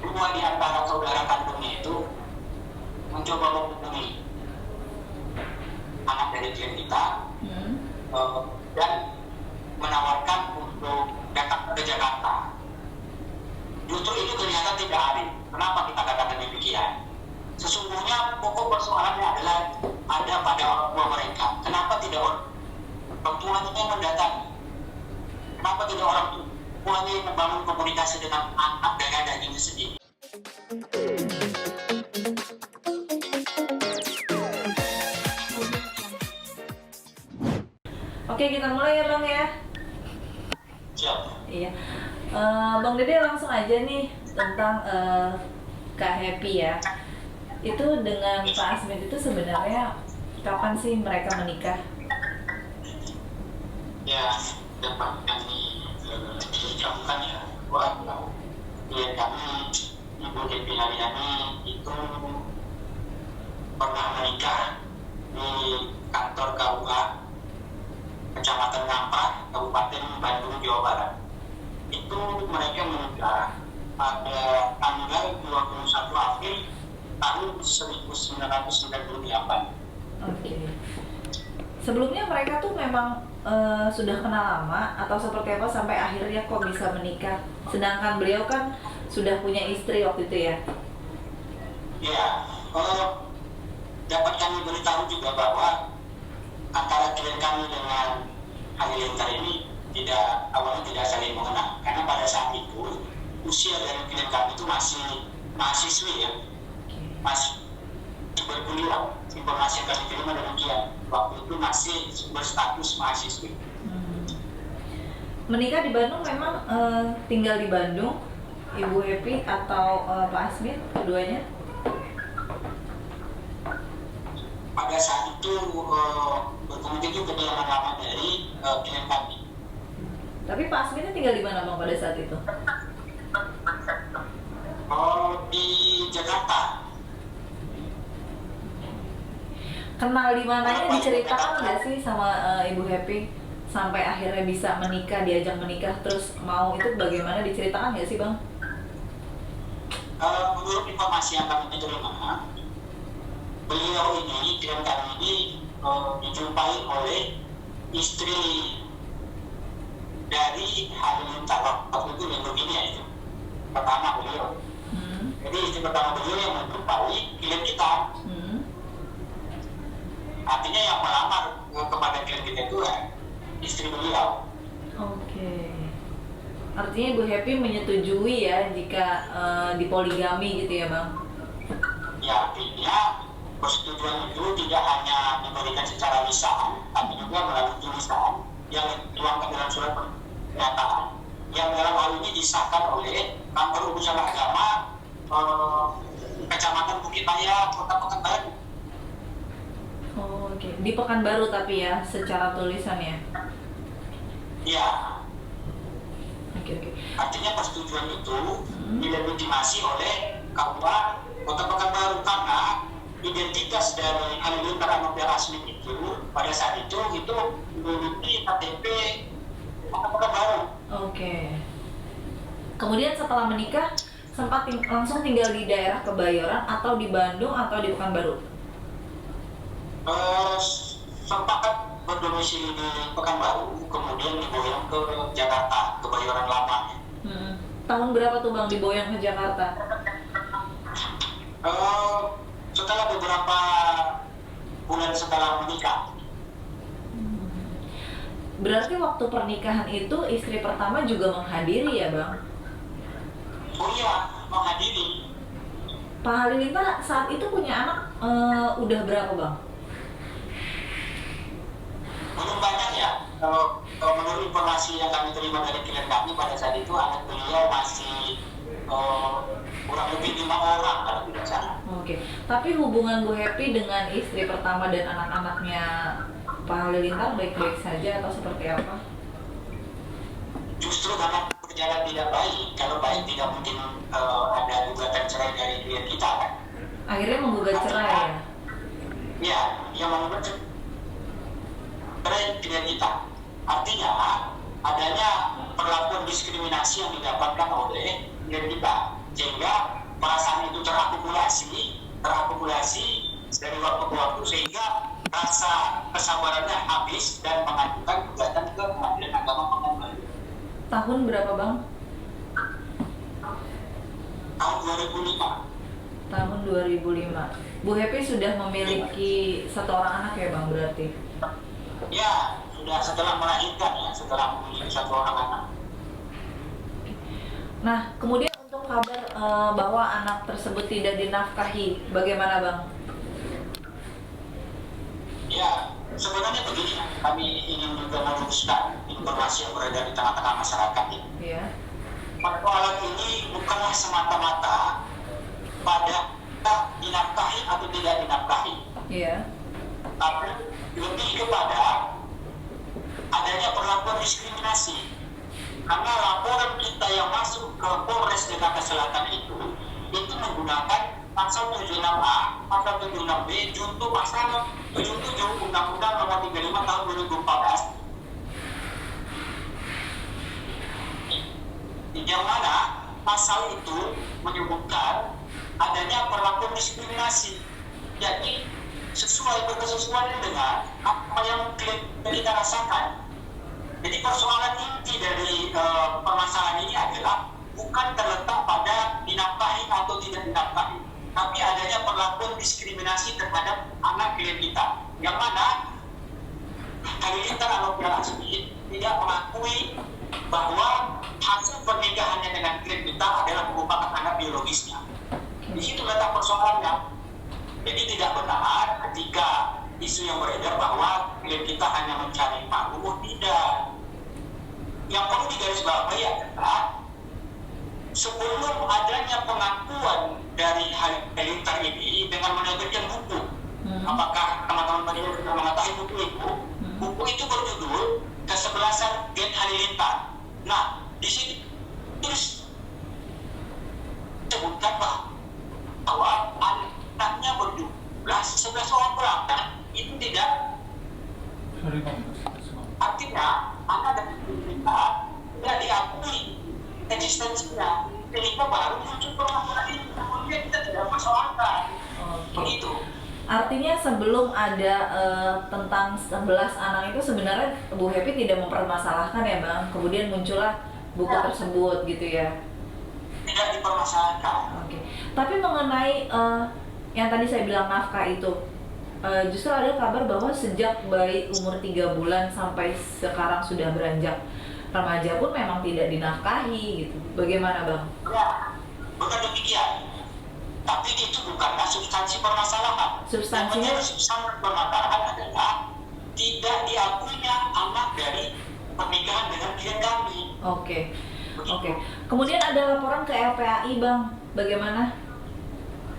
dua di antara saudara kandungnya itu mencoba menghubungi anak dari klien kita dan menawarkan untuk datang ke Jakarta. Justru itu ternyata tidak adil. Kenapa kita katakan demikian? Sesungguhnya pokok persoalannya adalah ada pada orang tua mereka. Kenapa tidak orang tuanya yang mendatangi? Kenapa tidak orang tuanya yang membangun komunikasi dengan anak dan dagingnya sendiri? Oke, kita mulai ya Bang ya. Siap. Iya. Bang Dede langsung aja nih tentang Kak Happy ya. Itu dengan Pak Asmit itu sebenarnya kapan sih mereka menikah? Ya, dapat kami ucapkan ya bahwa klien kami Ibu Happy Haryani itu pernah menikah di kantor KUA Kecamatan Ngampak, Kabupaten Bandung, Jawa Barat. Itu mereka menikah pada tanggal 21 April tahun 1998. Oke. Sebelumnya mereka tuh memang sudah kenal lama atau seperti apa sampai akhirnya kok bisa menikah? Sedangkan beliau kan sudah punya istri waktu itu ya? Ya, dapat kami beritahu juga bahwa antara klien kami dengan Halilintar ini awalnya tidak saling mengenal, karena pada saat itu usia dari klien kami itu masih mahasiswi ya, masih berkuliah. Informasi yang kami terima demikian, waktu itu masih berstatus mahasiswi. Menikah di Bandung memang tinggal di Bandung, Ibu Happy atau Pak Asmit, keduanya? Pada saat itu berkomunikasi kediaman lama dari klien kami. Tapi Pak Asmitnya tinggal di mana Bang pada saat itu? Di Jakarta. Kenal di mananya diceritakan nggak sih sama Ibu Happy sampai akhirnya bisa menikah, diajak menikah terus mau, itu bagaimana diceritakan nggak sih Bang? Menurut informasi yang kami terima, beliau ini, klien kami ini dijumpai oleh istri dari Halilintar waktu itu yang begini ya, itu pertama beliau. Jadi istri pertama beliau yang menjumpai klien kita. Artinya yang melamar kepada klien kita itu istri beliau. Oke. Artinya Ibu Happy menyetujui ya jika dipoligami gitu ya Bang? Ya, artinya persetujuan itu tidak hanya diberikan secara lisan, tapi juga melalui tulisan yang dituangkan dalam surat pernyataan yang dalam hal ini disahkan oleh Kantor Urusan Agama Kecamatan Bukit Raya, Kota Pekanbaru. Oh, oke. Di Pekanbaru tapi ya secara tulisan ya? Ya. Oke. Artinya persetujuan itu dilegitimasi oleh KUA Kota Pekanbaru, karena identitas dari Halilintar Anopel Asmit itu pada saat itu memiliki KTP Kota Pekanbaru. Oke. Kemudian setelah menikah sempat langsung tinggal di daerah Kebayoran atau di Bandung atau di Pekanbaru? Sempat berdomisili di Pekanbaru, kemudian diboyong ke Jakarta, Kebayoran lama. Tahun berapa tuh Bang diboyong ke Jakarta? Setelah beberapa bulan setelah menikah. Berarti waktu pernikahan itu istri pertama juga menghadiri ya Bang? Oh iya, menghadiri. Pak Halilintar saat itu punya anak udah berapa Bang? Belum banyak ya. Menurut informasi yang kami terima dari klien kami pada saat itu, anak beliau masih kurang lebih 5 orang kalau tidak salah. Oke. Tapi hubungan Bu Happy dengan istri pertama dan anak-anaknya Pak Halilintar baik-baik saja atau seperti apa? Justru karena berjalan tidak baik. Kalau baik tidak mungkin ada gugatan cerai dari klien kita kan. Akhirnya menggugat cerai ya? Ya, yang menggugat cerai klien kita. Artinya adanya perlakuan diskriminasi yang didapatkan oleh klien kita, sehingga perasaan itu terakumulasi dari waktu ke waktu sehingga rasa kesabarannya habis dan mengajukan gugatan ke Pengadilan Agama Pekan Baru. Tahun berapa Bang? Tahun 2005. Tahun 2005. Bu Happy sudah memiliki satu orang anak ya Bang berarti? Ya, sudah setelah melahirkan ya, setelah memiliki satu orang anak. Nah, kemudian untuk kabar bahwa anak tersebut tidak dinafkahi, bagaimana Bang? Ya, sebenarnya begini, kami ingin juga meluruskan informasi yang beredar di tengah-tengah masyarakat ini. Iya. Persoalan ini bukanlah semata-mata pada dinafkahi atau tidak dinafkahi, Iya. tapi lebih kepada adanya perlakuan diskriminasi. Karena laporan kita yang masuk ke Polres Jakarta Selatan itu menggunakan pasal 76A, pasal 76B, junto pasal 77 Undang-Undang Nomor 35 Tahun 2014. Yang mana pasal itu menyebutkan adanya perlakuan diskriminasi. Jadi berkesesuaian dengan apa yang kita rasakan. Jadi persoalan inti dari permasalahan ini adalah bukan terletak pada dinafkahi atau tidak dinafkahi, tapi adanya perlakuan diskriminasi terhadap anak klien kita, yang mana Halilintar Anugrah Azmi tidak mengakui bahwa hasil pernikahannya dengan klien kita adalah merupakan anak biologisnya. Di situ letak persoalannya. Jadi tidak benar ketika isu yang beredar bahwa klien kita hanya mencari panggung. Tidak. Yang perlu digarisbawahi adalah sebelum adanya pengakuan dari Halilintar ini dengan menerbitkan buku, apakah teman-teman tadi sudah mengetahui buku itu? Buku itu berjudul Kesebelasan Gen Halilintar. Nah, di sini terus disebutkan bahwa anaknya berjumlah 11 orang. Itu tidak, artinya anak dan kita tidak diakui eksistensinya. Sehingga baru muncul permasalahan ini, kemudian kita tidak persoalkan. Begitu. Artinya sebelum ada tentang 11 anak itu sebenarnya Bu Happy tidak mempermasalahkan ya Bang. Kemudian muncullah buku tersebut gitu ya. Tidak dipermasalahkan. Oke. Tapi mengenai yang tadi saya bilang nafkah itu, justru ada kabar bahwa sejak bayi umur 3 bulan sampai sekarang sudah beranjak remaja pun memang tidak dinafkahi gitu. Bagaimana Bang? Ya, bukan demikian. Tapi itu bukanlah substansi permasalahan. Substansinya? Yang substansi permasalahan adalah tidak diakuinya anak dari pernikahan dengan klien kami. Oke. Kemudian ada laporan ke LPAI Bang, bagaimana?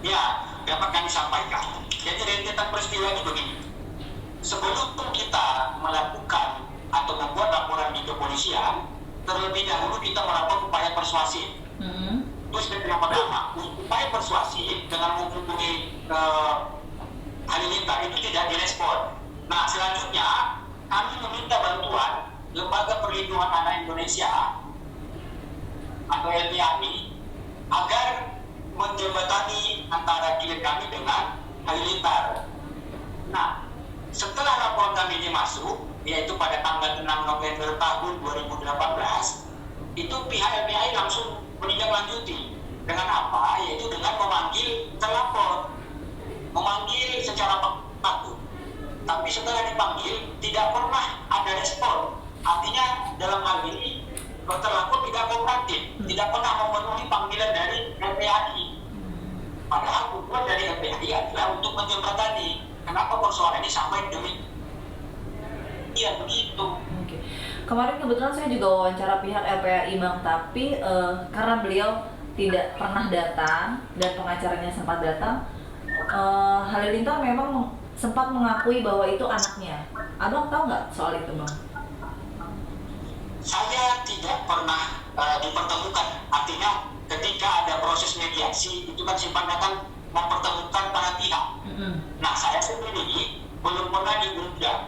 Ya, dapat kami sampaikan. Jadi rentetan peristiwa ini begini. Sebelum kita melakukan atau membuat laporan di kepolisian, terlebih dahulu kita melakukan upaya persuasif. Terus yang pertama, upaya persuasif dengan menghubungi Halilintar itu tidak direspon. Nah, selanjutnya kami meminta bantuan Lembaga Perlindungan Anak Indonesia atau LPAI agar menjembatani antara klien kami dengan Halilintar. Nah, setelah laporan kami ini masuk, yaitu pada tanggal 6 November tahun 2018, itu pihak LPAI langsung menindaklanjuti dengan apa? Yaitu dengan memanggil terlapor, memanggil secara patut. Tapi setelah dipanggil tidak pernah ada respon. Artinya dalam hal ini terlapor tidak kooperatif, tidak pernah memenuhi panggilan dari LPAI. Padahal tujuan dari LPAI adalah untuk menjembatani kenapa persoalan ini sampai demikian. Iya begitu. Oke. Kemarin kebetulan saya juga wawancara pihak LPAI Bang, tapi karena beliau tidak pernah datang dan pengacaranya sempat datang, Halilintar memang sempat mengakui bahwa itu anaknya. Abang tahu nggak soal itu Bang? Saya tidak pernah dipertemukan. Artinya ketika ada proses mediasi itu kan sifatnya kan mempertemukan para pihak. Nah, saya sendiri belum pernah diundang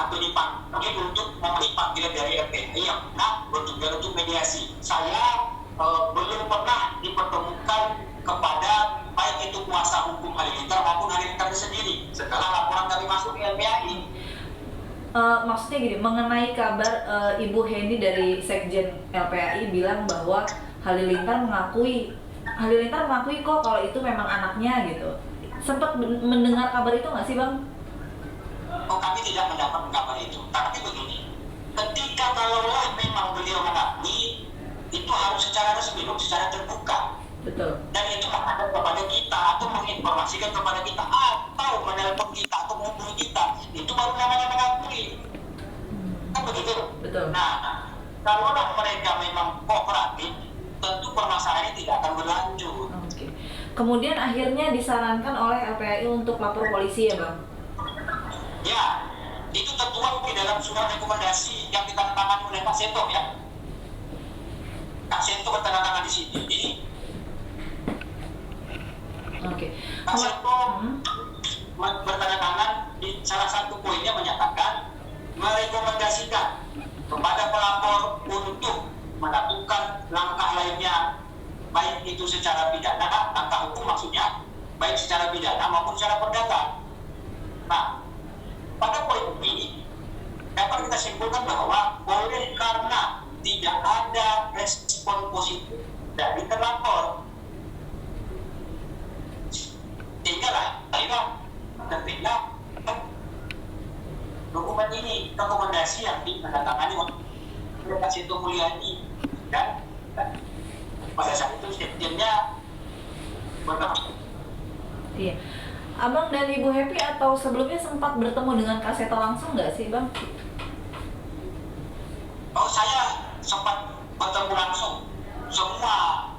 atau dipanggil untuk memberi panggilan dari LPAI yang bertujuan untuk mediasi. Saya belum pernah dipertemukan kepada baik itu kuasa hukum Halilintar maupun Halilintar sendiri setelah laporan kami masuk ke LPAI. Maksudnya gini, mengenai kabar Ibu Henny dari Sekjen LPAI bilang bahwa Halilintar mengakui kok kalau itu memang anaknya gitu. Sempat mendengar kabar itu nggak sih Bang? Oh, kami tidak mendapat kabar itu. Tapi begini, ketika kalaulah memang beliau mengakui, itu harus secara resmi, secara terbuka. Betul. Dan itu menghadap kepada kita atau menginformasikan kepada kita atau menelpon kita atau menghubungi kita, itu baru namanya mengakui. Kan begitu? Betul. Nah, kalau mereka memang kooperatif, tentu permasalahannya tidak akan berlanjut. Oke. Kemudian akhirnya disarankan oleh LPAI untuk lapor polisi ya Bang? Ya, itu tertuang di dalam surat rekomendasi yang ditandatangani oleh Pak Seto ya. Pak Seto bertanda tangan di sini. Jadi, Oke. Pak Seto bertanda tangan di salah satu poinnya menyatakan merekomendasikan kepada pelapor untuk melakukan langkah lainnya, baik itu secara pidana, langkah hukum maksudnya, baik secara pidana maupun secara perdata. Nah, pada poin ini dapat kita simpulkan bahwa oleh karena tidak ada respon positif dari terlapor, sehingga tertinggal dokumen ini, rekomendasi yang ditandatangani oleh Pak Seto Mulyani dan pada saat itu sekjennya bertemu. Iya. Abang dan Ibu Happy atau sebelumnya sempat bertemu dengan Kak Seto langsung nggak sih Bang? Oh, saya sempat bertemu langsung. Semua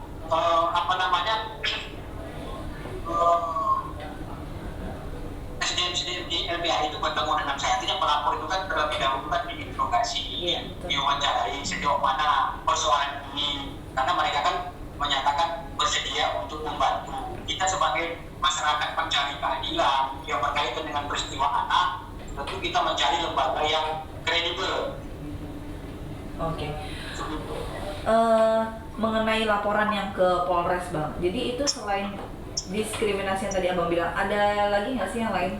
presiden di LPAI itu bertemu dengan saya. Artinya pelapor itu kan terlebih dahulu kan diinterogasi, diwawancarai sejauh mana persoalan ini, karena mereka kan menyatakan bersedia untuk membantu kita sebagai masyarakat pencari keadilan yang berkaitan dengan peristiwa anak. Tentu kita mencari lembaga yang kredibel. Oke. Mengenai laporan yang ke Polres Bang, jadi itu selain diskriminasi yang tadi Abang bilang, ada lagi nggak sih yang lain?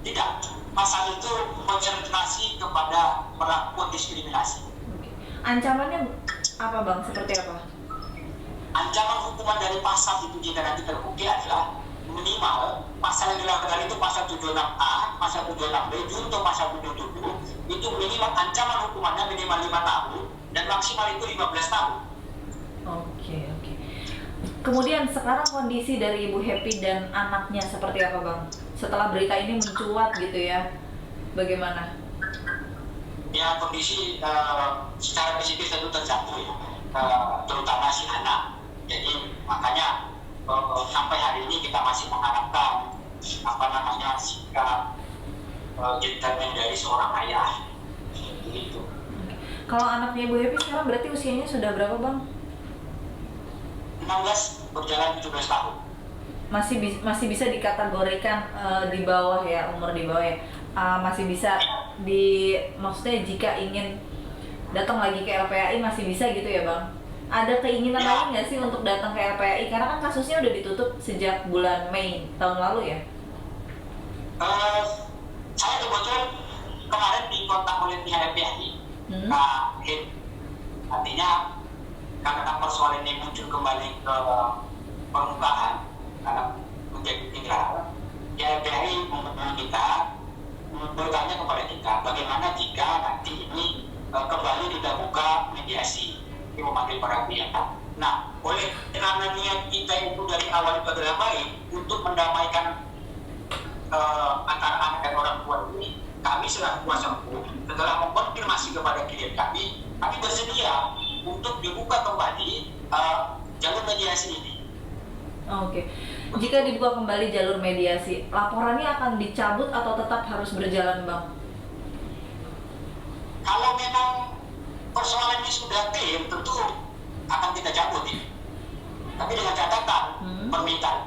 Tidak, pasal itu konsentrasi kepada perlakuan diskriminasi. Oke. Ancamannya apa Bang? Seperti apa? Ancaman hukuman dari pasal itu jika nanti terbukti adalah minimal pasal yang dilanggar itu pasal 76A, pasal 76B, junto pasal 77 itu minimal ancaman hukumannya minimal 5 tahun dan maksimal itu 15 tahun. Oke. Kemudian sekarang kondisi dari Ibu Happy dan anaknya seperti apa Bang? Setelah berita ini mencuat gitu ya, bagaimana? Ya, kondisi secara psikis tentu terjatuh ya, terutama si anak. Jadi makanya sampai hari ini kita masih mengharapkan sikap gentleman dari seorang ayah. Begitu. Kalau anaknya Ibu Happy sekarang berarti usianya sudah berapa Bang? 16 berjalan 17 tahun. Masih bisa dikategorikan di bawah ya, umur di bawah ya. Masih bisa maksudnya jika ingin datang lagi ke LPAI masih bisa gitu ya Bang? Ada keinginan lain nggak sih untuk datang ke LPAI? Karena kan kasusnya udah ditutup sejak bulan Mei tahun lalu ya? Saya kebetulan kemarin dikontak oleh pihak LPAI. Artinya karena persoalan ini muncul kembali ke permukaan karena menjadi viral, ya LPAI menghubungi kita, bertanya kepada kita bagaimana jika nanti ini kembali dilakukan mediasi, memanggil para pihak. Nah, oleh karena niat kita itu dari awal itu adalah baik untuk mendamaikan antara anak dan orang tua ini, kami selaku kuasa hukum setelah mengkonfirmasi kepada klien kami bersedia untuk dibuka kembali jalur mediasi ini. Oke. Jika dibuka kembali jalur mediasi, laporannya akan dicabut atau tetap harus berjalan, Bang? Kalau memang persoalan ini sudah clear, tentu akan kita cabut ini. Tapi dengan catatan permintaan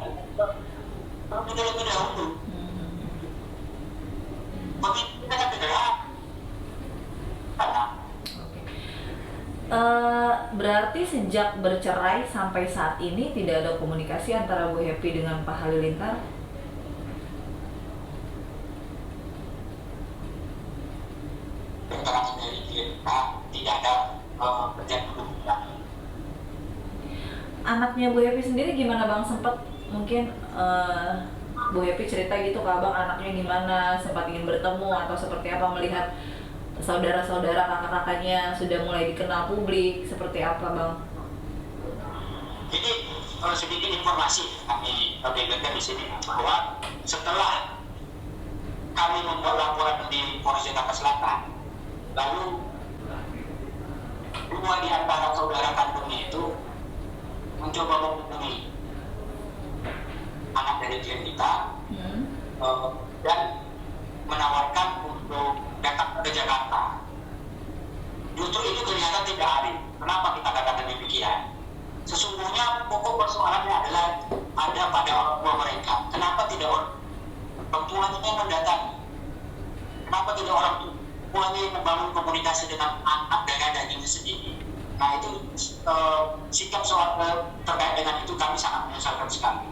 lebih dahulu. Begitu kita kan tidak. Berarti sejak bercerai sampai saat ini tidak ada komunikasi antara Bu Happy dengan Pak Halilintar? Keterangan dari kita tidak ada kejadian hubungan. Anaknya Bu Happy sendiri gimana Bang? Sempat mungkin Bu Happy cerita gitu ke Abang anaknya gimana, sempat ingin bertemu atau seperti apa melihat saudara-saudara kakak-kakaknya sudah mulai dikenal publik, seperti apa Bang? Jadi sedikit informasi kami beberkan di sini bahwa setelah kami membuat laporan di Polres Jakarta Selatan, lalu dua di antara saudara kandungnya itu mencoba menghubungi anak dari klien kita dan menawarkan untuk datang ke Jakarta. Justru itu kelihatan tidak adil. Kenapa kita katakan demikian? Sesungguhnya pokok persoalannya adalah ada pada orang tua mereka. Kenapa tidak orang tuanya yang mendatangi? Kenapa tidak orang tuanya yang membangun komunikasi dengan anak dan dagingnya sendiri? Nah itu sikap soal terkait dengan itu kami sangat menyesalkan sekali.